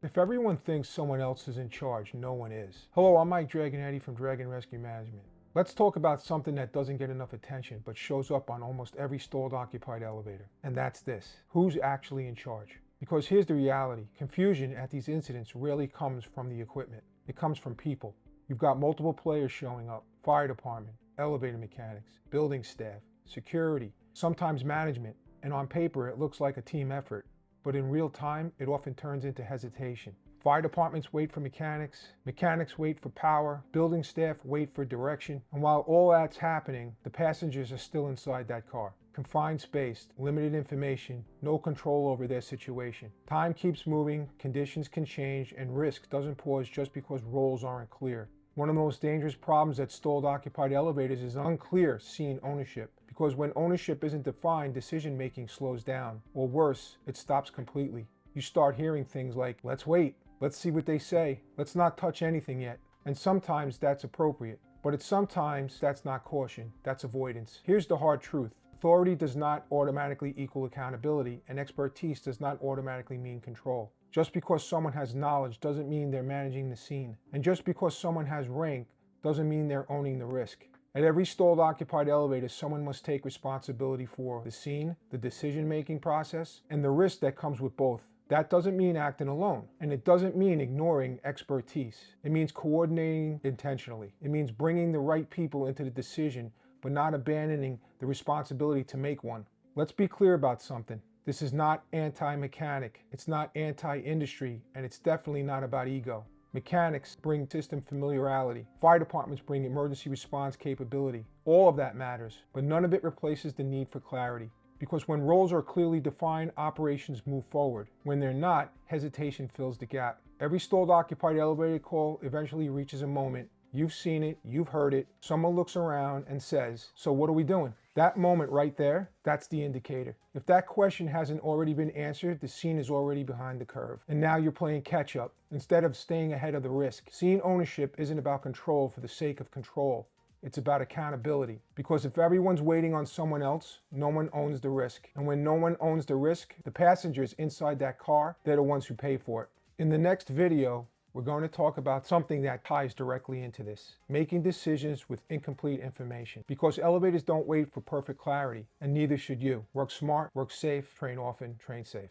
If everyone thinks someone else is in charge, no one is. Hello, I'm Mike Dragonetti from Dragon Rescue Management. Let's talk about something that doesn't get enough attention but shows up on almost every stalled occupied elevator. And that's this. Who's actually in charge? Because here's the reality. Confusion at these incidents rarely comes from the equipment. It comes from people. You've got multiple players showing up. Fire department, elevator mechanics, building staff, security, sometimes management. And on paper, it looks like a team effort. But in real time, it often turns into hesitation. Fire departments wait for mechanics, mechanics wait for power, building staff wait for direction, and while all that's happening, the passengers are still inside that car. Confined space, limited information, no control over their situation. Time keeps moving, conditions can change, and risk doesn't pause just because roles aren't clear. One of the most dangerous problems at stalled occupied elevators is unclear scene ownership. Because when ownership isn't defined, decision-making slows down. Or worse, it stops completely. You start hearing things like, let's wait, let's see what they say, let's not touch anything yet. And sometimes that's appropriate. But sometimes that's not caution, that's avoidance. Here's the hard truth. Authority does not automatically equal accountability, and expertise does not automatically mean control. Just because someone has knowledge doesn't mean they're managing the scene. And just because someone has rank doesn't mean they're owning the risk. At every stalled occupied elevator, someone must take responsibility for the scene, the decision-making process, and the risk that comes with both. That doesn't mean acting alone, and it doesn't mean ignoring expertise. It means coordinating intentionally. It means bringing the right people into the decision, but not abandoning the responsibility to make one. Let's be clear about something. This is not anti-mechanic, it's not anti-industry, and it's definitely not about ego. Mechanics bring system familiarity. Fire departments bring emergency response capability. All of that matters, but none of it replaces the need for clarity. Because when roles are clearly defined, operations move forward. When they're not, hesitation fills the gap. Every stalled occupied elevator call eventually reaches a moment. You've seen it, you've heard it. Someone looks around and says, so what are we doing? That moment right there, that's the indicator. If that question hasn't already been answered, the scene is already behind the curve. And now you're playing catch up instead of staying ahead of the risk. Scene ownership isn't about control for the sake of control. It's about accountability. Because if everyone's waiting on someone else, no one owns the risk. And when no one owns the risk, the passengers inside that car, they're the ones who pay for it. In the next video, we're going to talk about something that ties directly into this. Making decisions with incomplete information. Because elevators don't wait for perfect clarity, and neither should you. Work smart, work safe, train often, train safe.